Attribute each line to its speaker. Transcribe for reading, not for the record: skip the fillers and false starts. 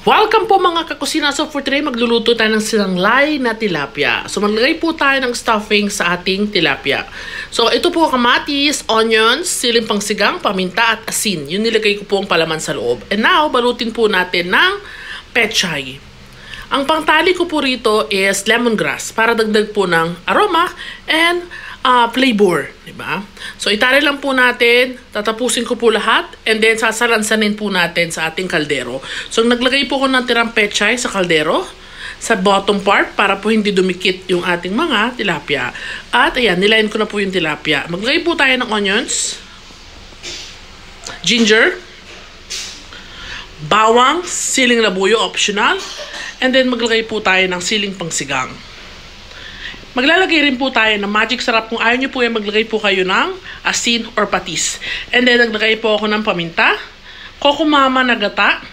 Speaker 1: Welcome po mga kakusina. So for today, magluluto tayo ng sinanglay na tilapia. So maglagay po tayo ng stuffing sa ating tilapia. So ito po kamatis, onions, siling pangsigang, paminta at asin. Yun nilagay ko po ang palaman sa loob. And now, balutin po natin ng pechay. Ang pangtali ko po rito is lemongrass para dagdag po ng aroma and flavor, diba? So itali lang po natin, tatapusin ko po lahat, and then sasalansanin po natin sa ating kaldero. So naglagay po ko ng tirang pechay sa kaldero, sa bottom part, para po hindi dumikit yung ating mga tilapia. At ayan, nilayan ko na po yung tilapia. Maglagay po tayo ng onions, ginger, bawang, siling labuyo, optional, and then maglagay po tayo ng siling pangsigang. Maglalagay rin po tayo ng magic sarap. Kung ayaw nyo po yan, maglagay po kayo ng asin or patis. And then, naglagay po ako ng paminta, kokomama na gata,